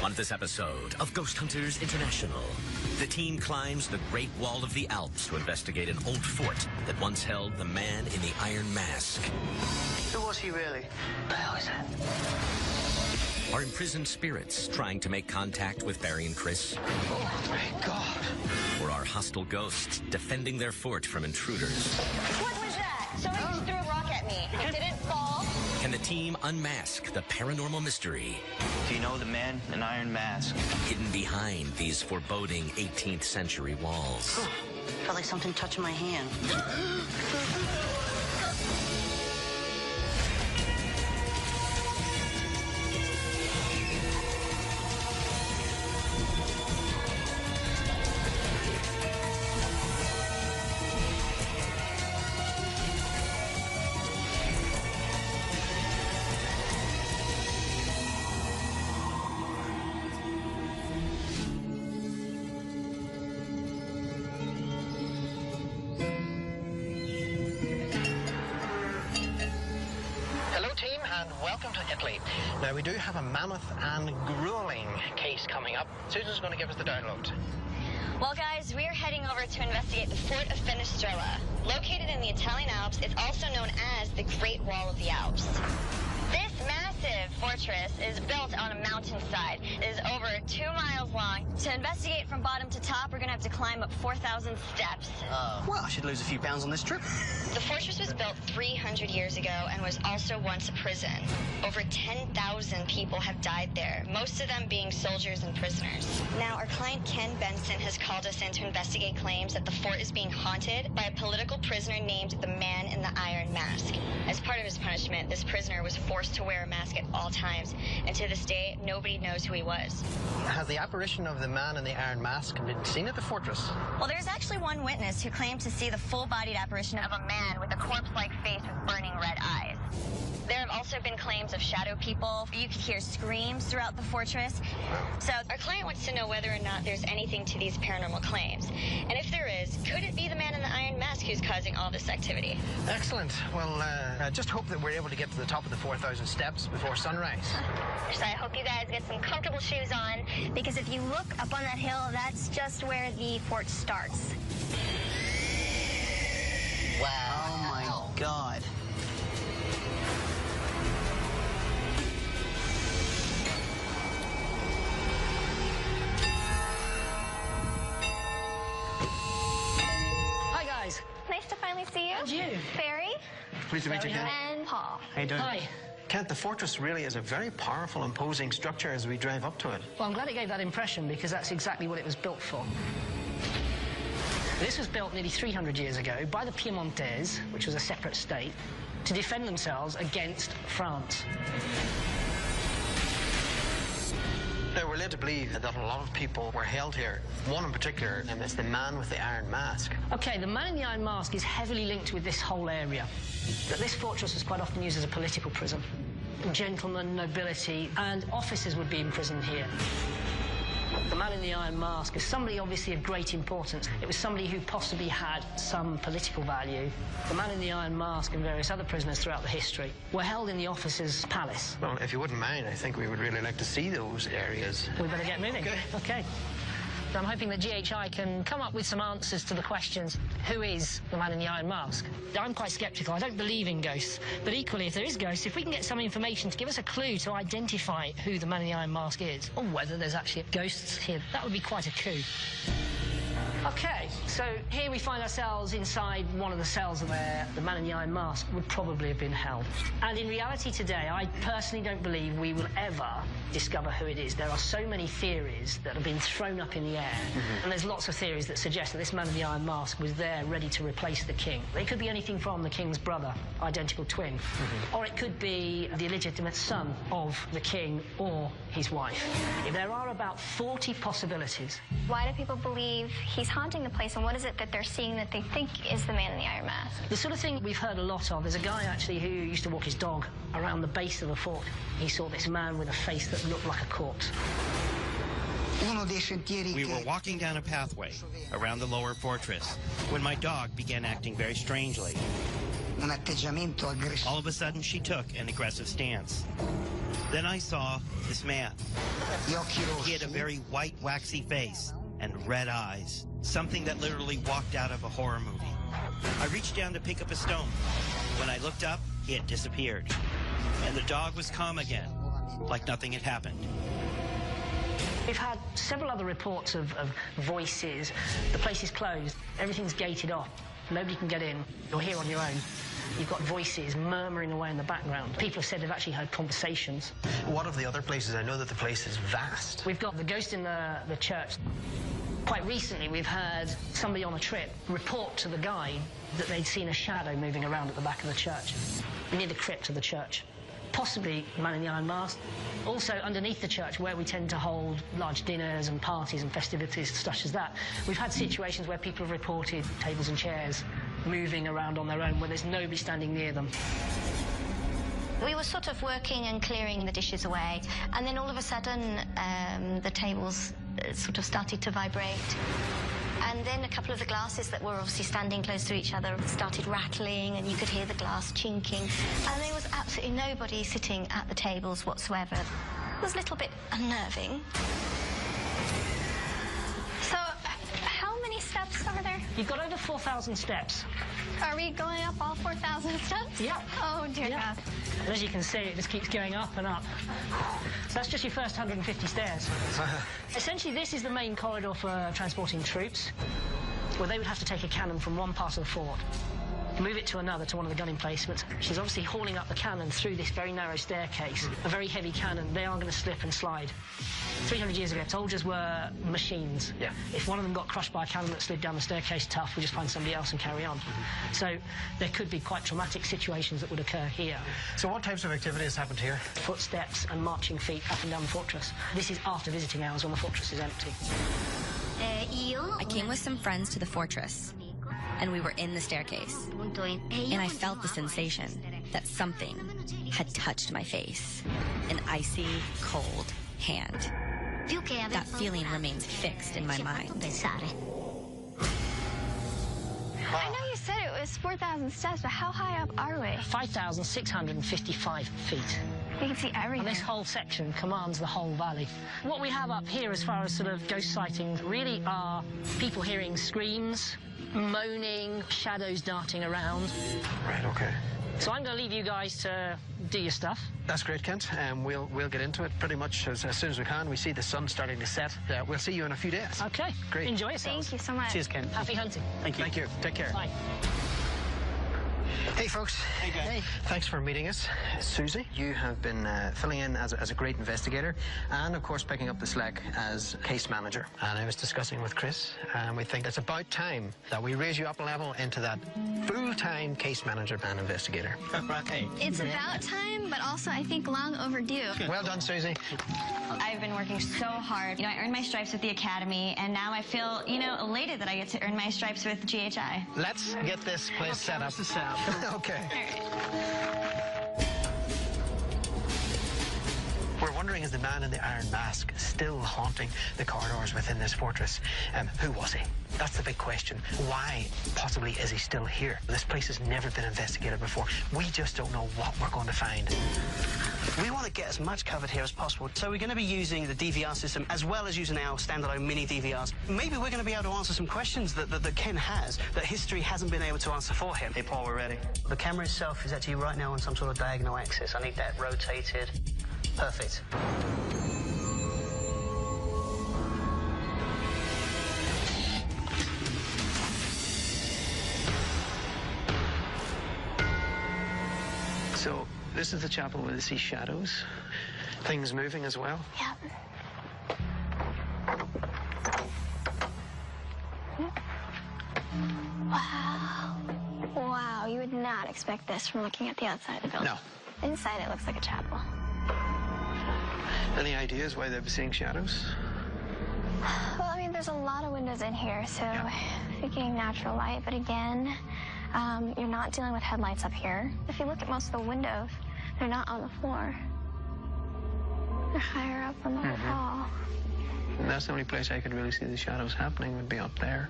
On this episode of Ghost Hunters International, the team climbs the Great Wall of the Alps to investigate an old fort that once held the man in the Iron Mask. Who was he really? What the hell is that? Are imprisoned spirits trying to make contact with Barry and Chris? Oh, my God. Or are hostile ghosts defending their fort from intruders? What was that? Somebody just threw a rock at me. It didn't fall. Can the team unmask the paranormal mystery? Do you know the man in Iron Mask? Hidden behind these foreboding 18th century walls. Oh, felt like something touching my hand. Welcome to Italy. Now, we do have a mammoth and grueling case coming up. Susan's going to give us the download. Well, guys, we are heading over to investigate the Fort of Finisterra. Located in the Italian Alps, it's also known as the Great Wall of the Alps. This massive fortress is built on a mountainside. It is over 2 miles long. To investigate from bottom to top, we're going to have to climb up 4,000 steps. Well, I should lose a few pounds on this trip. The fortress was built 300 years ago and was also once a prison. Over 10,000 people have died there, most of them being soldiers and prisoners. Now, our client Ken Benson has called us in to investigate claims that the fort is being haunted by a political prisoner named the Man in the Iron Mask. As part of his punishment, this prisoner was forced to wear a mask at all times, and to this day, nobody knows who he was. Has the apparition of the Man in the Iron Mask been seen at the fortress? Well, there's actually one witness who claimed to see the full-bodied apparition of a man with a corpse-like face with burning red eyes. There have also been claims of shadow people. You could hear screams throughout the fortress. So our client wants to know whether or not there's anything to these paranormal claims. And if there is, could it be the Man in the Iron Mask who's causing all this activity? Excellent. Well, I just hope that we're able to get to the top of the 4,000 steps before sunrise. So I hope you guys get some comfortable shoes on, because if you look up on that hill, that's just where the fort starts. Wow. Oh, my God. Hi, guys. Nice to finally see you. And you. Barry. Pleased to meet you, Ken. And Paul. How you doing? Hi. Kent, the fortress really is a very powerful, imposing structure as we drive up to it. Well, I'm glad it gave that impression, because that's exactly what it was built for. This was built nearly 300 years ago by the Piemontese, which was a separate state, to defend themselves against France. Now, we're led to believe that a lot of people were held here. One in particular, and it's the Man with the Iron Mask. OK, the Man in the Iron Mask is heavily linked with this whole area. But this fortress was quite often used as a political prison. Gentlemen, nobility, and officers would be imprisoned here. The Man in the Iron Mask is somebody obviously of great importance. It was somebody who possibly had some political value. The Man in the Iron Mask and various other prisoners throughout the history were held in the officers' palace. Well, if you wouldn't mind, I think we would really like to see those areas. We better get moving. Okay. So I'm hoping that GHI can come up with some answers to the questions. Who is the Man in the Iron Mask? I'm quite sceptical. I don't believe in ghosts. But equally, if there is ghosts, if we can get some information to give us a clue to identify who the Man in the Iron Mask is, or whether there's actually ghosts here, that would be quite a coup. OK, so here we find ourselves inside one of the cells where the Man in the Iron Mask would probably have been held. And in reality today, I personally don't believe we will ever discover who it is. There are so many theories that have been thrown up in the air. And there's lots of theories that suggest that this Man in the Iron Mask was there ready to replace the king. It could be anything from the king's brother, identical twin, or it could be the illegitimate son of the king or his wife. There are about 40 possibilities. Why do people believe he's haunting the place, and what is it that they're seeing that they think is the Man in the Iron Mask? The sort of thing we've heard a lot of. There's a guy actually who used to walk his dog around the base of the fort. He saw this man with a face that looked like a corpse. We were walking down a pathway around the lower fortress when my dog began acting very strangely. un atteggiamento aggressivo. All of a sudden, she took an aggressive stance. Then I saw this man. Gli occhi rossi. He had a very white, waxy face and red eyes, something that literally walked out of a horror movie. I reached down to pick up a stone. When I looked up, he had disappeared. And the dog was calm again, like nothing had happened. We've had several other reports of voices. The place is closed. Everything's gated off. Nobody can get in. You're here on your own. You've got voices murmuring away in the background. People have said they've actually heard conversations. What of the other places? I know that the place is vast. We've got the ghost in the church. Quite recently, we've heard somebody on a trip report to the guide that they'd seen a shadow moving around at the back of the church, near the crypt of the church. Possibly the man in the iron mask. Also, underneath the church, where we tend to hold large dinners and parties and festivities such as that, we've had situations where people have reported tables and chairs moving around on their own, where there's nobody standing near them. We were sort of working and clearing the dishes away, and then all of a sudden, the tables sort of started to vibrate. And then a couple of the glasses that were obviously standing close to each other started rattling, and you could hear the glass chinking. And there was absolutely nobody sitting at the tables whatsoever. It was a little bit unnerving. So, how many steps are there? You've got over 4,000 steps. Are we going up all 4,000 steps? Yeah. Oh, dear God. And as you can see, it just keeps going up and up. So that's just your first 150 stairs. Essentially, this is the main corridor for transporting troops, where they would have to take a cannon from one part of the fort, move it to another, to one of the gunning placements. She's obviously hauling up the cannon through this very narrow staircase. A very heavy cannon. They are going to slip and slide. 300 years ago, soldiers were machines. Yeah. If one of them got crushed by a cannon that slid down the staircase, tough, we just find somebody else and carry on. So there could be quite traumatic situations that would occur here. So what types of activities happened here? Footsteps and marching feet up and down the fortress. This is after visiting hours when the fortress is empty. I came with some friends to the fortress, and we were in the staircase. And I felt the sensation that something had touched my face. An icy, cold hand. That feeling remains fixed in my mind. I know you said it was 4,000 steps, but how high up are we? 5,655 feet. We can see everything. And this whole section commands the whole valley. What we have up here as far as sort of ghost sightings really are people hearing screams, moaning, shadows darting around. Right, okay. So I'm going to leave you guys to do your stuff. That's great, Kent. We'll get into it pretty much as soon as we can. We see the sun starting to set. We'll see you in a few days. Okay. Great. Enjoy yourselves. Thank you so much. Cheers, Kent. Happy hunting. Thank you. Thank you. Take care. Bye. Hey, folks. Hey, guys. Hey. Thanks for meeting us. Susie, you have been filling in as a great investigator and, of course, picking up the slack as case manager. And I was discussing with Chris, and we think it's about time that we raise you up a level into that full-time case manager and investigator. Right. It's about time, but also I think long overdue. Well done, Susie. I've been working so hard. You know, I earned my stripes with the Academy, and now I feel, elated that I get to earn my stripes with GHI. Let's get this place set up. Okay. We're wondering, is the man in the iron mask still haunting the corridors within this fortress? Who was he? That's the big question. Why, possibly, is he still here? This place has never been investigated before. We just don't know what we're going to find. We want to get as much covered here as possible, so we're going to be using the DVR system as well as using our standalone mini DVRs. Maybe we're going to be able to answer some questions that Ken has that history hasn't been able to answer for him. Hey, Paul, we're ready. The camera itself is actually right now on some sort of diagonal axis. I need that rotated. Perfect. So, this is the chapel where they see shadows, things moving as well. Yeah. Wow. Wow, you would not expect this from looking at the outside of the building. No. Inside, it looks like a chapel. Any ideas why they're seeing shadows? Well, I mean, there's a lot of windows in here, so you're getting natural light. But again, you're not dealing with headlights up here. If you look at most of the windows, they're not on the floor. They're higher up on the wall. And that's the only place I could really see the shadows happening would be up there.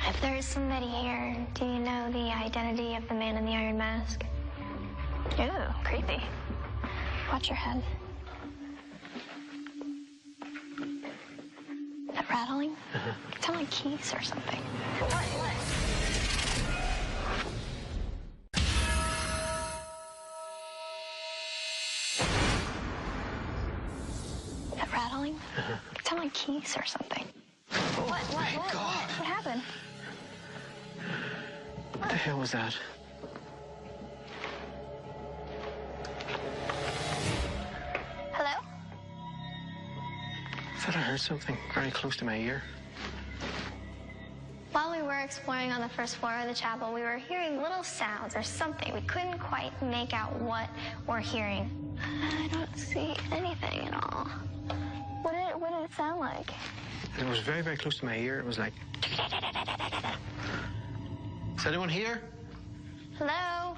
If there is somebody here, do you know the identity of the man in the iron mask? Ew, creepy. Watch your head. That rattling? It sounds like keys or something. What? That rattling? It sounds like keys or something. What? What happened? What the hell was that? Hello? I thought I heard something very close to my ear. While we were exploring on the first floor of the chapel, we were hearing little sounds or something. We couldn't quite make out what we're hearing. I don't see anything at all. What did it sound like? It was very, very close to my ear. It was like... Is anyone here? Hello?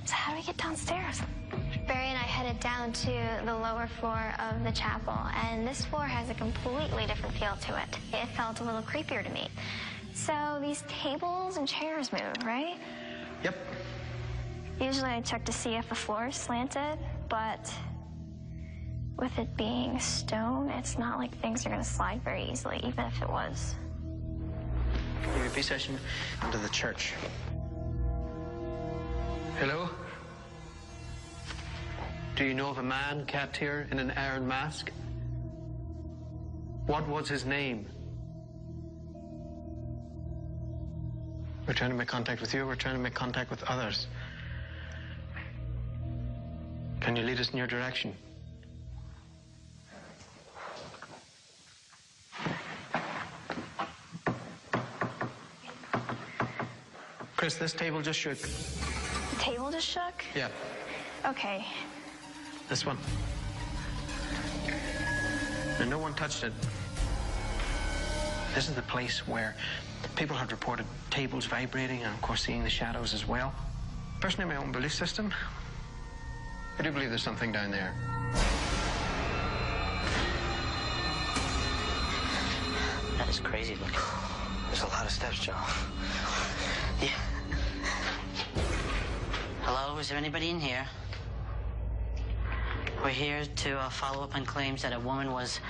So how do we get downstairs? Barry and I headed down to the lower floor of the chapel, and this floor has a completely different feel to it. It felt a little creepier to me. So these tables and chairs move, right? Yep. Usually I check to see if the floor is slanted, but with it being stone, it's not like things are going to slide very easily, even if it was. UAP session into the church. Hello? Do you know of a man kept here in an iron mask? What was his name? We're trying to make contact with you. We're trying to make contact with others. Can you lead us in your direction? Chris, this table just shook. The table just shook? Yeah. Okay. This one. And no one touched it. This is the place where people have reported tables vibrating and, of course, seeing the shadows as well. Personally, my own belief system, I do believe there's something down there. That is crazy looking. There's a lot of steps, Joe. Yeah. Hello, is there anybody in here? We're here to follow up on claims that a woman was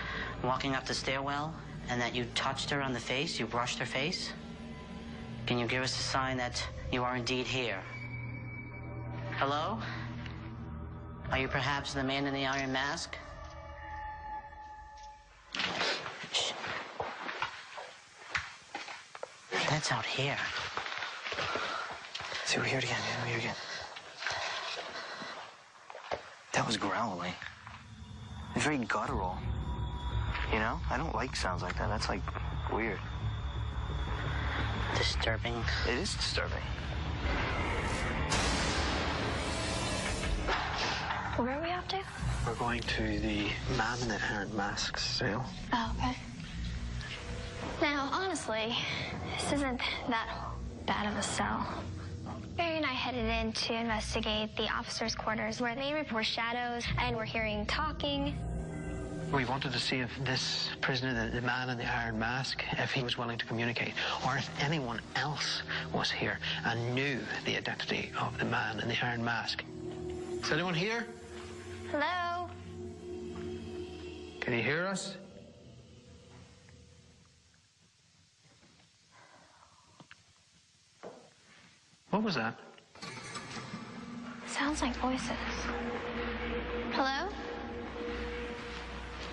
walking up the stairwell and that you touched her on the face, you brushed her face. Can you give us a sign that you are indeed here? Hello? Are you perhaps the man in the iron mask? Shh. That's out here. See, we're here again. We're here again. That was growling. It's very guttural. You know? I don't like sounds like that. That's, like, weird. Disturbing. It is disturbing. Where are we off to? We're going to the man in the iron mask cell. Oh, okay. Now, honestly, this isn't that bad of a cell. Barry and I headed in to investigate the officers' quarters where they report shadows and we're hearing talking. We wanted to see if this prisoner, the man in the iron mask, if he was willing to communicate, or if anyone else was here and knew the identity of the man in the iron mask. Is anyone here? Hello? Can you hear us? What was that? Sounds like voices. Hello?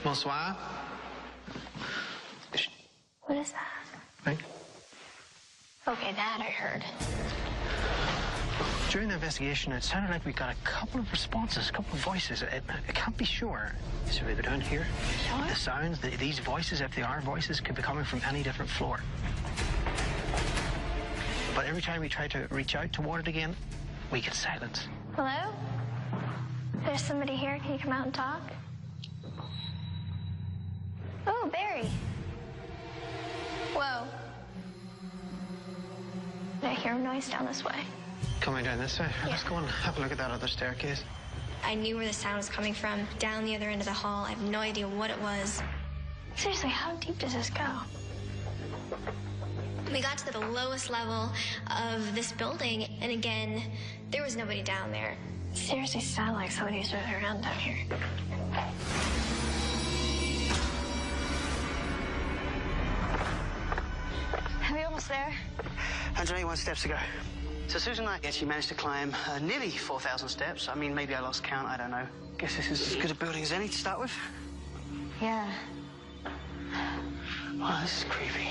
Bonsoir. What is that? Right. Okay, that I heard. During the investigation, it sounded like we got a couple of responses, a couple of voices. I can't be sure. So we go down here. Sure. The sounds, these voices, if they are voices, could be coming from any different floor. But every time we try to reach out toward it again, we get silence. Hello? There's somebody here. Can you come out and talk? Oh, Barry. Whoa. Did I hear a noise down this way? Coming down this way? Yeah. Let's go and have a look at that other staircase. I knew where the sound was coming from, down the other end of the hall. I have no idea what it was. Seriously, how deep does this go? We got to the lowest level of this building, and again, there was nobody down there. Seriously sounded like somebody's moving around down here. Are we almost there? 181 steps to go. So Susan and I actually managed to climb nearly 4,000 steps. I mean, maybe I lost count, I don't know. Guess this is as good a building as any to start with. Yeah. Wow, this is creepy.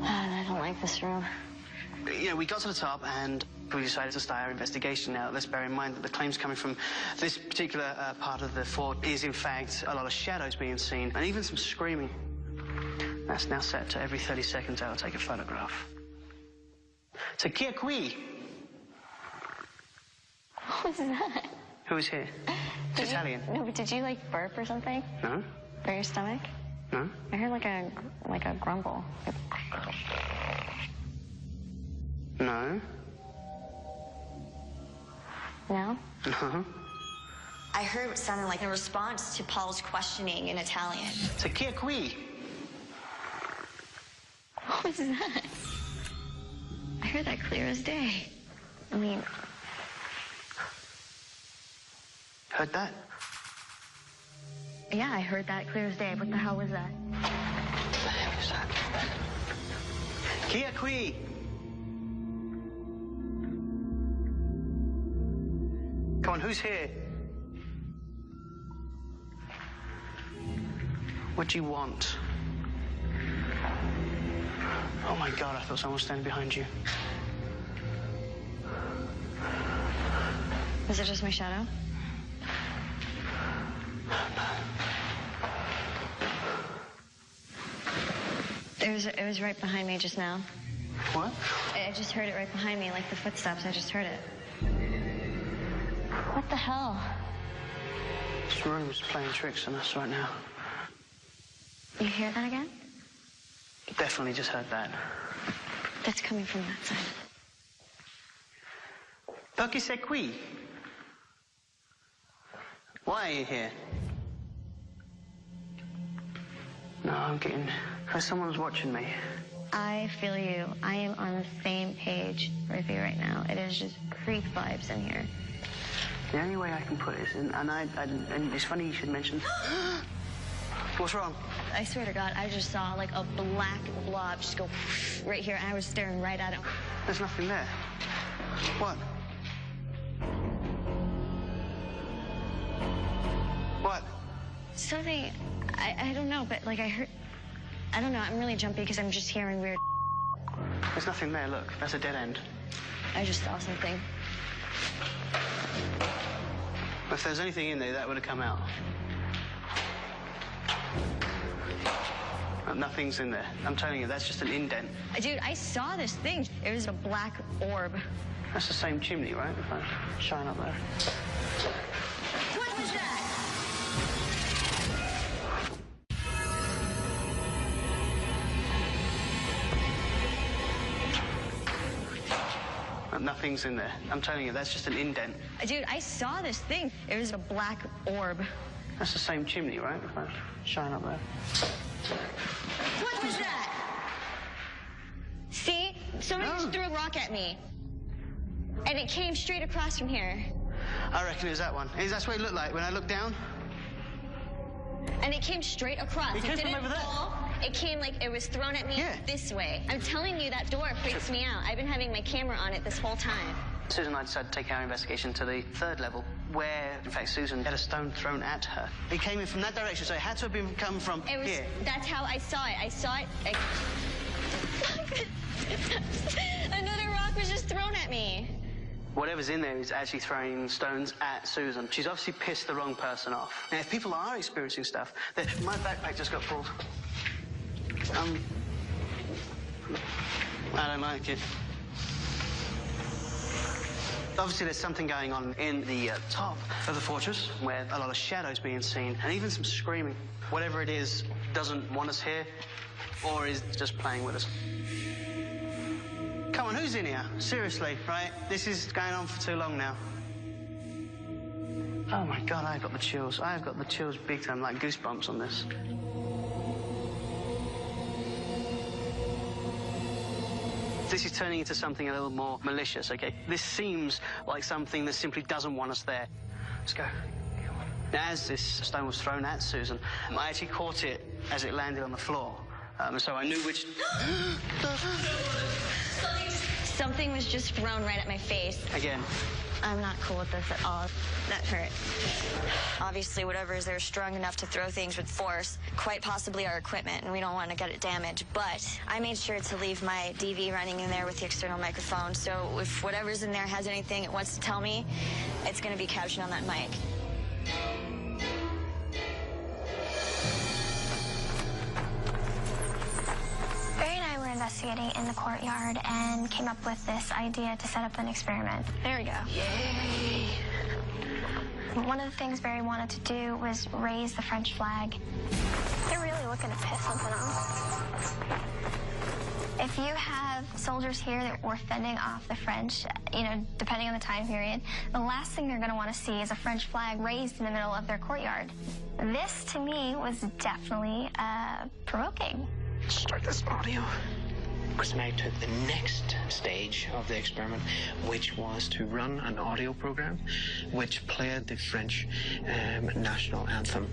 I don't like this room. You know, we got to the top and we decided to start our investigation. Now, let's bear in mind that the claims coming from this particular part of the fort is, in fact, a lot of shadows being seen and even some screaming. That's now set to every 30 seconds I'll take a photograph. So, qui est qui? What was that? Who is here? It's Italian. No, but did you, like, burp or something? No. For your stomach? No. I heard like a grumble. No. No? No. I heard what sounded like a response to Paul's questioning in Italian. So, qui est qui? What was that? I heard that clear as day. I mean... Heard that? Yeah, I heard that clear as day. What the hell was that? What the hell is that? Qui est qui? Come on, who's here? What do you want? Oh my God, I thought someone was standing behind you. Was it just my shadow? It was right behind me just now. What? I just heard it right behind me, like the footsteps. I just heard it. What the hell? This room's playing tricks on us right now. You hear that again? Definitely just heard that. That's coming from that side. Perché sei qui? Why are you here? No, I'm getting... Someone's watching me. I feel you. I am on the same page with you right now. It is just creep vibes in here. The only way I can put it is, and it's funny you should mention... What's wrong? I swear to God, I just saw like a black blob just go right here, and I was staring right at it. There's nothing there. What? What? Something, I don't know, but like I heard, I don't know, I'm really jumpy because I'm just hearing weird. There's nothing there, look. That's a dead end. I just saw something. If there's anything in there, that would have come out. Nothing's in there. I'm telling you, that's just an indent. Dude, I saw this thing. It was a black orb. That's the same chimney, right? If I shine up there. What was that? Nothing's in there. I'm telling you, that's just an indent. Dude, I saw this thing. It was a black orb. That's the same chimney, right? If I shine up there. What was that? See? Somebody just threw a rock at me. And it came straight across from here. I reckon it was that one. That's what it looked like when I looked down. And it came straight across. It came from over there. It came like it was thrown at me this way. I'm telling you, that door freaks me out. I've been having my camera on it this whole time. Susan and I decided to take our investigation to the third level, where, in fact, Susan had a stone thrown at her. It came in from that direction, so it had to have come from here. That's how I saw it. I saw it. Another rock was just thrown at me. Whatever's in there is actually throwing stones at Susan. She's obviously pissed the wrong person off. Now, if people are experiencing stuff, my backpack just got pulled. I don't like it. Obviously, there's something going on in the top of the fortress, where a lot of shadows being seen, and even some screaming. Whatever it is doesn't want us here, or is just playing with us. Come on, who's in here? Seriously, right? This is going on for too long now. Oh my God, I've got the chills. I've got the chills big time, like goosebumps on this. This is turning into something a little more malicious, okay? This seems like something that simply doesn't want us there. Let's go. Now, as this stone was thrown at Susan, I actually caught it as it landed on the floor. So I knew which... Something was just thrown right at my face. Again. I'm not cool with this at all. That hurt. Obviously, whatever is there is strong enough to throw things with force, quite possibly our equipment, and we don't want to get it damaged. But I made sure to leave my DV running in there with the external microphone, so if whatever's in there has anything it wants to tell me, it's going to be captured on that mic. Investigating in the courtyard and came up with this idea to set up an experiment. There we go. Yay! One of the things Barry wanted to do was raise the French flag. They're really looking to piss something off. If you have soldiers here that were fending off the French, you know, depending on the time period, the last thing they're going to want to see is a French flag raised in the middle of their courtyard. This, to me, was definitely provoking. Start this audio. Chris and I took the next stage of the experiment, which was to run an audio program which played the French national anthem.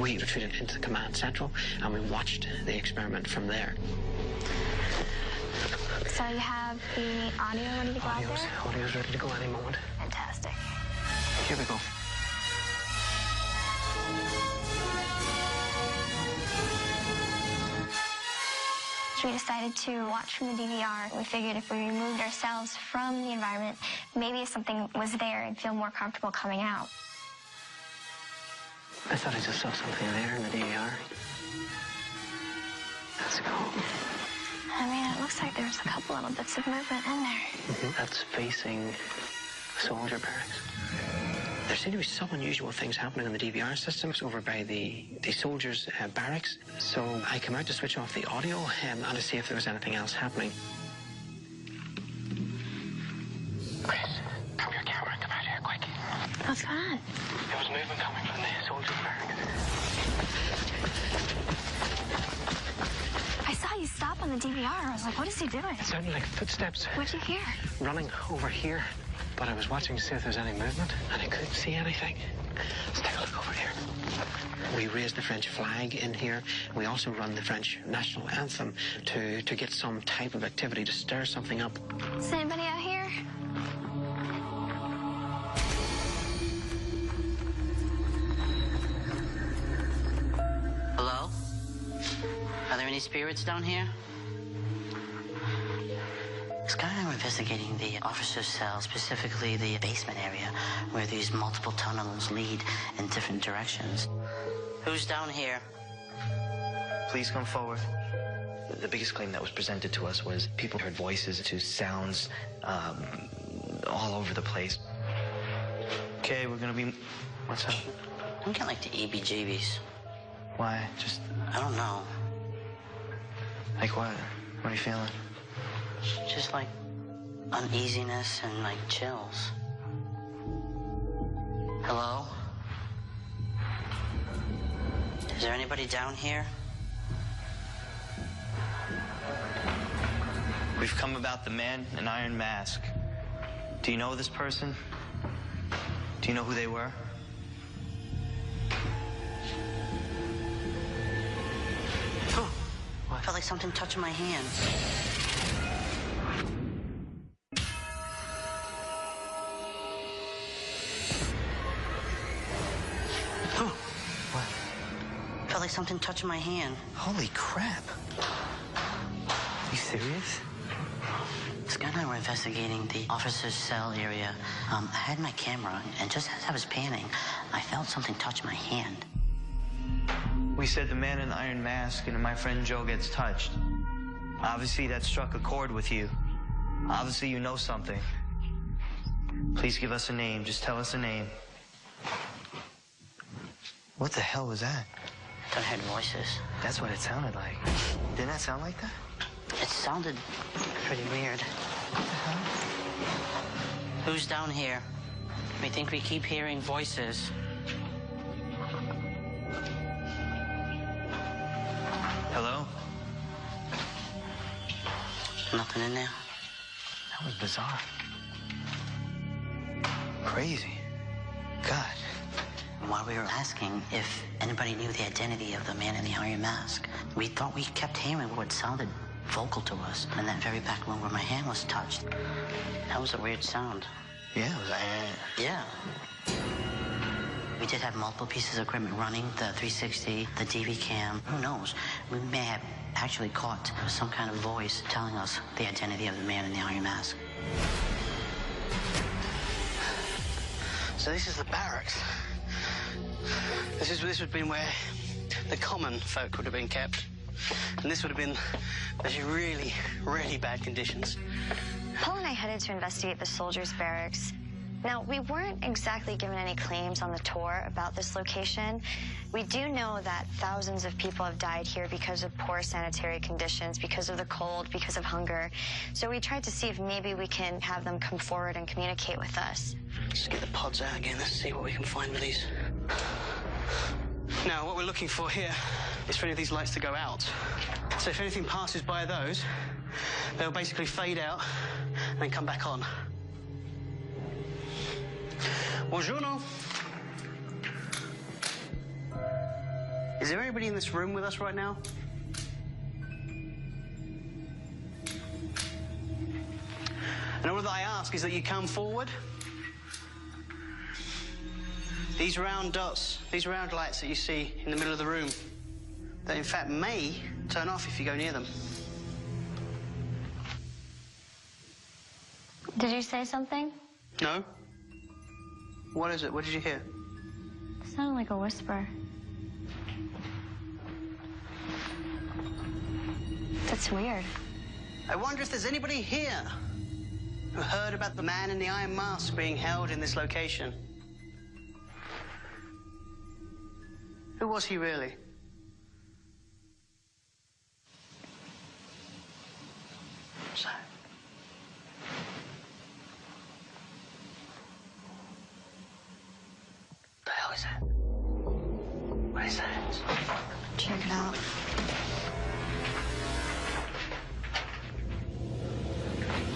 We retreated into Command Central and we watched the experiment from there. So you have the audio ready to go out there? Audio's ready to go any moment. Fantastic. Here we go. We decided to watch from the DVR. We figured if we removed ourselves from the environment, maybe if something was there, I'd feel more comfortable coming out. I thought I just saw something there in the DVR. Let's go. I mean, it looks like there's a couple little bits of movement in there. That's facing soldier barracks. There seem to be some unusual things happening on the DVR systems over by the soldiers' barracks. So I came out to switch off the audio and to see if there was anything else happening. Chris, come your camera and come out here quick. What's going on? There was movement coming from the soldiers' barracks. I saw you stop on the DVR. I was like, what is he doing? It sounded like footsteps. What'd you hear? Running over here. But I was watching to see if there's any movement, and I couldn't see anything. Let's take a look over here. We raised the French flag in here. We also run the French national anthem to get some type of activity, to stir something up. Is anybody out here? Hello? Are there any spirits down here? Scott and I were investigating the officers' cell, specifically the basement area, where these multiple tunnels lead in different directions. Who's down here? Please come forward. The biggest claim that was presented to us was people heard voices to sounds all over the place. Okay, we're gonna be... What's up? I'm getting like the EBGBs. Why? Just... I don't know. Like what? What are you feeling? Just like uneasiness and like chills. Hello? Is there anybody down here? We've come about the man in iron mask. Do you know this person? Do you know who they were? Oh, I felt like something touching my hand. Felt like something touching my hand. Holy crap. You serious? Scott and I were investigating the officer's cell area. I had my camera, and just as I was panning, I felt something touch my hand. We said the man in the iron mask and my friend Joe gets touched. Obviously, that struck a chord with you. Obviously, you know something. Please give us a name. Just tell us a name. What the hell was that? I heard voices. That's what it sounded like. Didn't that sound like that? It sounded pretty weird. What the hell? Who's down here? We think we keep hearing voices. Hello? Nothing in there? That was bizarre. Crazy. God. While we were asking if anybody knew the identity of the man in the iron mask, we thought we kept hearing what sounded vocal to us in that very back room where my hand was touched. That was a weird sound. Yeah, it was Yeah. We did have multiple pieces of equipment running, the 360, the DV cam. Who knows? We may have actually caught some kind of voice telling us the identity of the man in the iron mask. So this is the barracks. This would have been where the common folk would have been kept. And this would have been actually really, really bad conditions. Paul and I headed to investigate the soldiers' barracks. Now, we weren't exactly given any claims on the tour about this location. We do know that thousands of people have died here because of poor sanitary conditions, because of the cold, because of hunger. So we tried to see if maybe we can have them come forward and communicate with us. Just get the pods out again. Let's see what we can find with these. Now, what we're looking for here is for any of these lights to go out. So if anything passes by those, they'll basically fade out and then come back on. Buongiorno. Is there anybody in this room with us right now? And all that I ask is that you come forward. These round dots, these round lights that you see in the middle of the room, that in fact may turn off if you go near them. Did you say something? No? What is it? What did you hear? It sounded like a whisper. That's weird. I wonder if there's anybody here who heard about the man in the iron mask being held in this location. Who was he really? So. The hell is that? What is that? Check it out.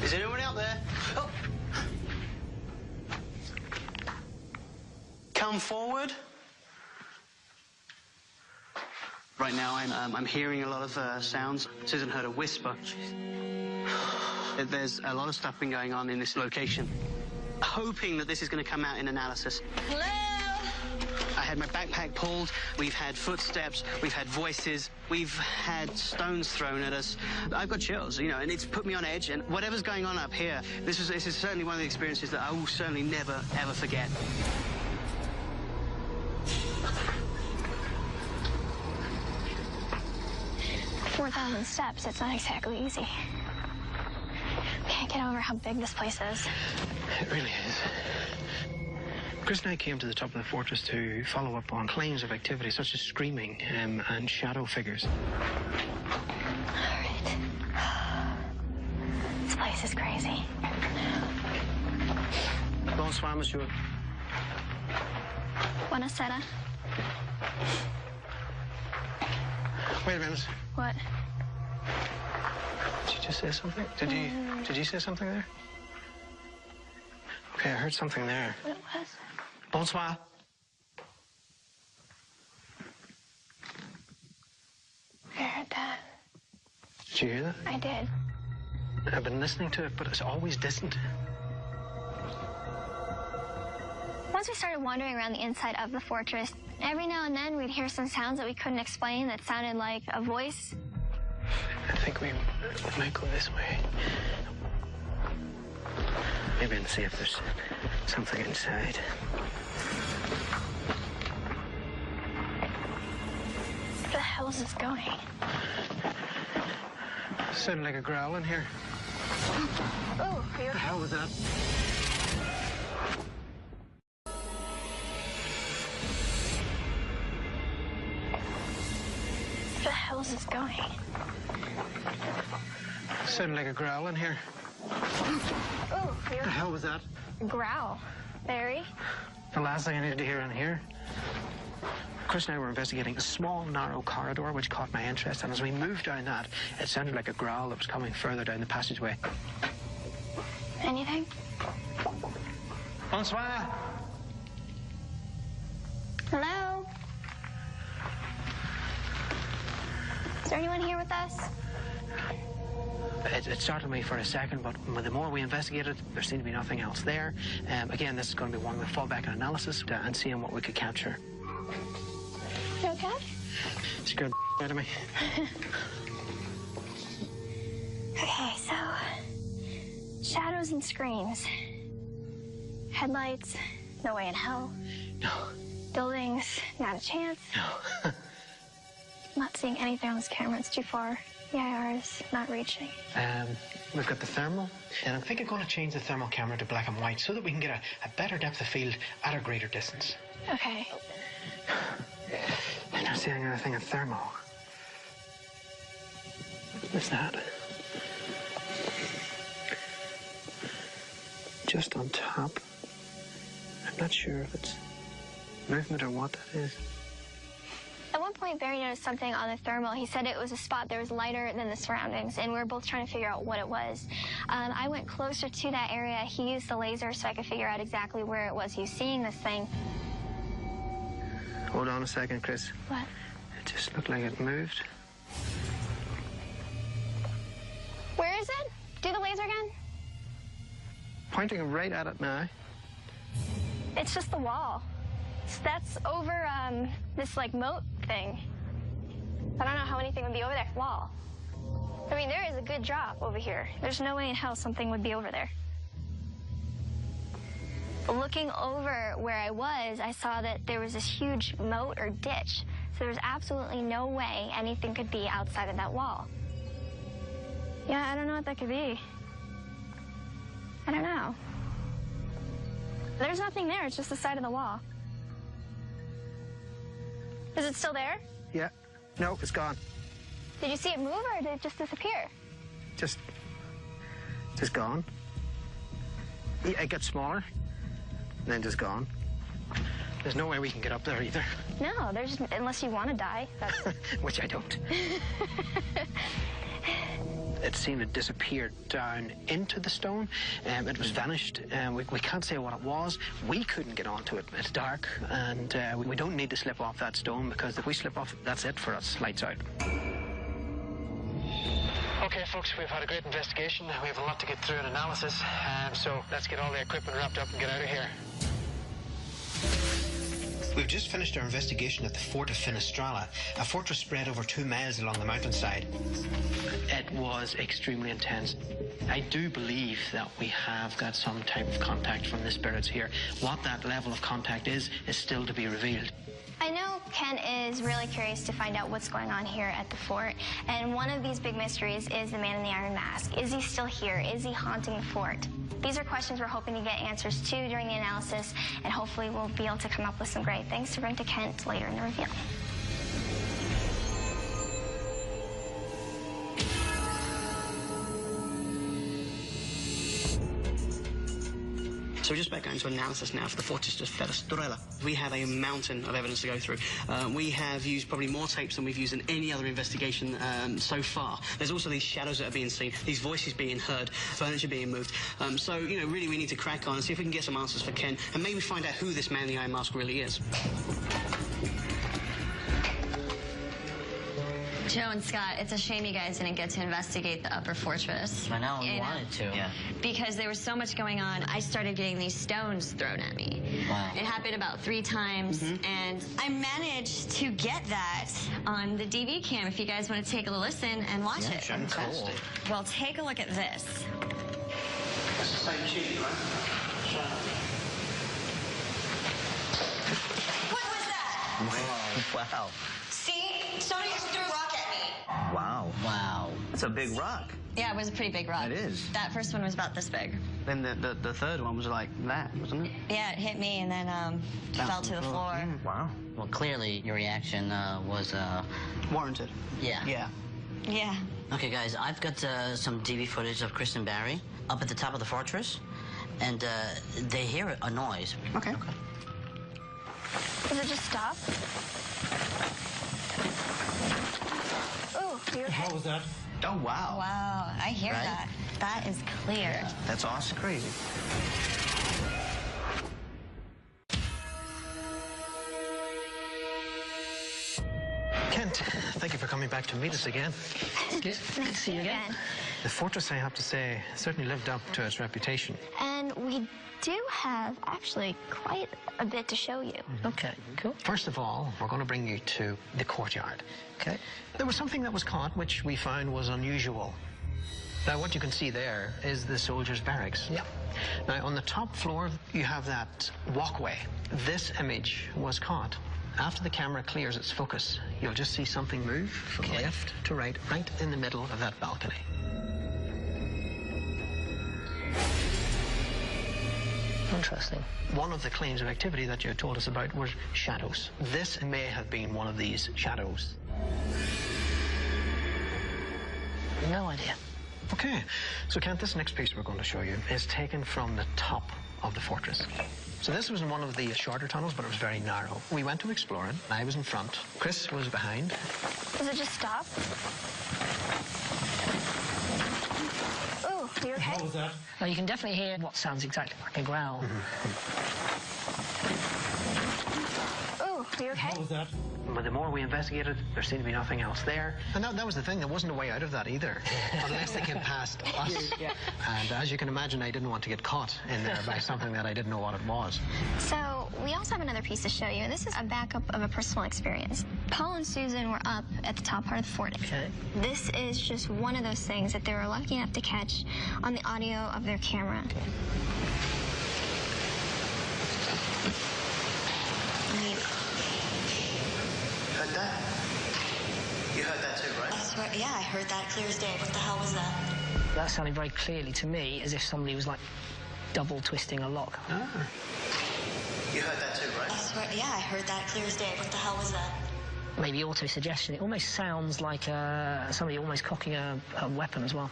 Is anyone out there? Oh. Come forward. Right now, I'm hearing a lot of sounds. Susan heard a whisper. There's a lot of stuff been going on in this location. Hoping that this is going to come out in analysis. Hello? I had my backpack pulled. We've had footsteps. We've had voices. We've had stones thrown at us. I've got chills, you know, and it's put me on edge. And whatever's going on up here, this is certainly one of the experiences that I will certainly never, ever forget. 4,000 steps, it's not exactly easy. Can't get over how big this place is. It really is. Chris and I came to the top of the fortress to follow up on claims of activity such as screaming and shadow figures. All right. This place is crazy. Bonsoir, monsieur. Buonasera. Wait a minute. What? Did you just say something? Did you say something there? Okay, I heard something there. What was? Bonsoir. I heard that. Did you hear that? I did. I've been listening to it, but it's always distant. Once we started wandering around the inside of the fortress, every now and then we'd hear some sounds that we couldn't explain that sounded like a voice. I think we might go this way. Maybe and see if there's something inside. Where the hell is this going? Sounded like a growl in here. Oh, are you What the hell was that? Where the hell is this going? Sounded like a growl in here. Oh, What the hell was that? growl. Barry? The last thing I needed to hear in here. Chris and I were investigating a small, narrow corridor which caught my interest, and as we moved down that, it sounded like a growl that was coming further down the passageway. Anything? Bonsoir. Hello? Is there anyone here with us? It startled me for a second, but the more we investigated, there seemed to be nothing else there. Again, this is going to be one we'll fall back on analysis and seeing what we could capture. You okay? Scared the out of me. Okay, so shadows and screams. Headlights, no way in hell. No. Buildings, not a chance. No. Not seeing anything on this camera, it's too far. The IR is not reaching. We've got the thermal, and I'm thinking going to change the thermal camera to black and white so that we can get a better depth of field at a greater distance. Okay. I'm not seeing anything in thermal. What's that? Just on top. I'm not sure if it's movement or what that is. At one point, Barry noticed something on the thermal. He said it was a spot that was lighter than the surroundings, and we were both trying to figure out what it was. I went closer to that area. He used the laser so I could figure out exactly where it was he was seeing this thing. Hold on a second, Chris. What? It just looked like it moved. Where is it? Do the laser again. Pointing right at it now. It's just the wall. That's over this like moat thing. I don't know how anything would be over that wall. I mean, there is a good drop over here. There's no way in hell something would be over there. Looking over where I was, I saw that there was this huge moat or ditch. So there was absolutely no way anything could be outside of that wall. Yeah, I don't know what that could be. I don't know. There's nothing there. It's just the side of the wall. Is it still there? Yeah. No, it's gone. Did you see it move or did it just disappear? Just gone. It got smaller, and then just gone. There's no way we can get up there either. No, there's unless you want to die. That's... Which I don't. It seemed to disappear down into the stone. It was vanished. We can't say what it was. We couldn't get onto it. It's dark, and we don't need to slip off that stone, because if we slip off, that's it for us. Lights out. Okay, folks, we've had a great investigation. We have a lot to get through in analysis, so let's get all the equipment wrapped up and get out of here. We've just finished our investigation at the Fort of Finistrala, a fortress spread over 2 miles along the mountainside. It was extremely intense. I do believe that we have got some type of contact from the spirits here. What that level of contact is still to be revealed. I know Ken is really curious to find out what's going on here at the fort, and one of these big mysteries is the man in the iron mask. Is he still here? Is he haunting the fort? These are questions we're hoping to get answers to during the analysis, and hopefully we'll be able to come up with some great things to bring to Kent later in the reveal. So we're just back going to analysis now for the Fortress of Finistrala. We have a mountain of evidence to go through. We have used probably more tapes than we've used in any other investigation so far. There's also these shadows that are being seen, these voices being heard, furniture being moved. So, you know, really we need to crack on and see if we can get some answers for Ken and maybe find out who this man in the iron mask really is. Joe and Scott, it's a shame you guys didn't get to investigate the upper fortress. I know, we wanted to. Yeah. Because there was so much going on, I started getting these stones thrown at me. Wow. It happened about 3 times, and I managed to get that on the DV cam if you guys want to take a listen and watch it. Sure. Cool. Well, take a look at this. That's the same sheet, right? What was that? Wow. See? Somebody just threw a rock at me. Wow. Wow. That's a big rock. Yeah, it was a pretty big rock. It is. That first one was about this big. Then the third one was like that, wasn't it? Yeah, it hit me and then fell to the floor. Wow. Well, clearly your reaction was... Warranted. Yeah. Yeah. Yeah. Okay, guys, I've got some DV footage of Chris and Barry up at the top of the fortress, and they hear a noise. Okay. Does it just stop? Ooh, you okay? What was that? Oh, wow. Wow, I hear Right? that. That is clear. Yeah, that's awesome. Crazy. Kent, thank you for coming back to meet us again. Good to see you again. The fortress, I have to say, certainly lived up to its reputation. And we do have actually quite a bit to show you. Okay, cool. First of all, we're going to bring you to the courtyard. Okay. There was something that was caught which we found was unusual. Now, what you can see there is the soldiers' barracks. Yeah. Now, on the top floor, you have that walkway. This image was caught. After the camera clears its focus, you'll just see something move from left to right in the middle of that balcony. Interesting. One of the claims of activity that you told us about were shadows. This may have been one of these shadows. No idea. Okay, so Kent, this next piece we're going to show you is taken from the top of the fortress. So this was in one of the shorter tunnels, but it was very narrow. We went to explore it. I was in front. Chris was behind. Does it just stop? Ooh, you okay? What was that? Now, you can definitely hear what sounds exactly like a growl. Ooh, you okay? What was that? But the more we investigated, there seemed to be nothing else there. And that was the thing. There wasn't a way out of that either, unless they came past us. Yeah. And as you can imagine, I didn't want to get caught in there by something that I didn't know what it was. So we also have another piece to show you, and this is a backup of a personal experience. Paul and Susan were up at the top part of the fort. Okay. This is just one of those things that they were lucky enough to catch on the audio of their camera. Heard that? You heard that too, right? I swear, yeah, I heard that clear as day. What the hell was that? That sounded very clearly to me as if somebody was like double twisting a lock. Ah. You heard that too, I right? swear, yeah, I heard that clear as day. What the hell was that? Maybe auto-suggestion. It almost sounds like somebody almost cocking a weapon as well.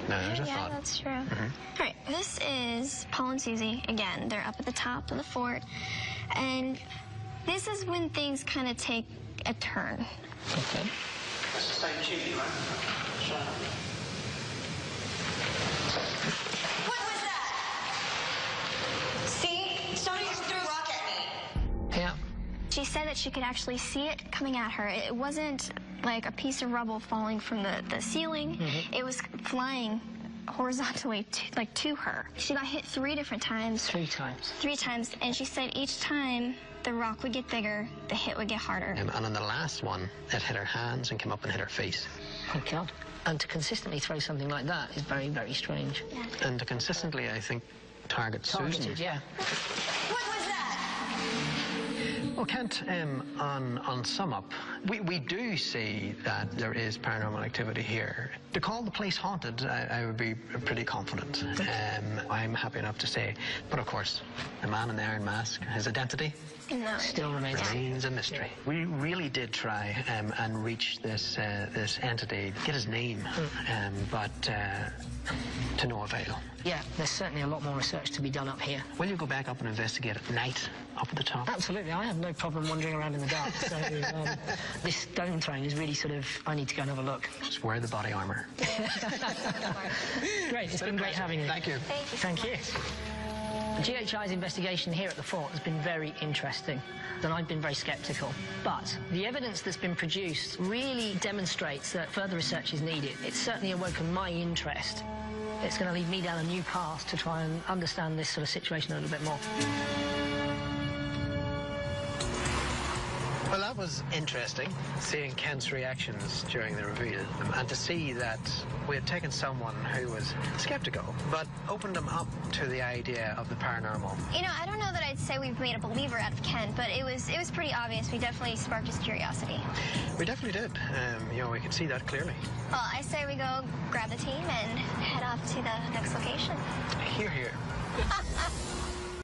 No, there's a Yeah, thought. that's true. All right, this is Paul and Susie. Again, they're up at the top of the fort. And this is when things kind of take a turn. Okay. That's the same chimney, right? Shut up. What was that? See? Somebody just threw a rock at me. Yeah. She said that she could actually see it coming at her. It wasn't like a piece of rubble falling from the ceiling. It was flying horizontally to her. She got hit 3 different times. 3 times. 3 times, and she said each time the rock would get bigger, the hit would get harder. And on the last one, it hit her hands and came up and hit her face. Oh, God. And to consistently throw something like that is very, very strange. Yeah. And to consistently, I think, target Susan. Targeted, yeah. What was that? Well, Kent, on sum up, we do see that there is paranormal activity here. To call the place haunted, I would be pretty confident. I'm happy enough to say. But of course, the man in the iron mask, his identity No. Still remains. remains a mystery. We really did try and reach this entity, get his name, but to no avail. Yeah, there's certainly a lot more research to be done up here. Will you go back up and investigate at night, up at the top? Absolutely, I have no problem wandering around in the dark. So this stone throne is really sort of, I need to go and have a look. Just wear the body armor. Great, it's been great having you. Thank you. Thank you. GHI's investigation here at the fort has been very interesting, and I've been very sceptical. But the evidence that's been produced really demonstrates that further research is needed. It's certainly awoken my interest. It's going to lead me down a new path to try and understand this sort of situation a little bit more. Well, that was interesting, seeing Kent's reactions during the reveal, and to see that we had taken someone who was skeptical, but opened them up to the idea of the paranormal. You know, I don't know that I'd say we've made a believer out of Ken, but it was pretty obvious. We definitely sparked his curiosity. We definitely did. You know, we could see that clearly. Well, I say we go grab the team and head off to the next location. Here, here.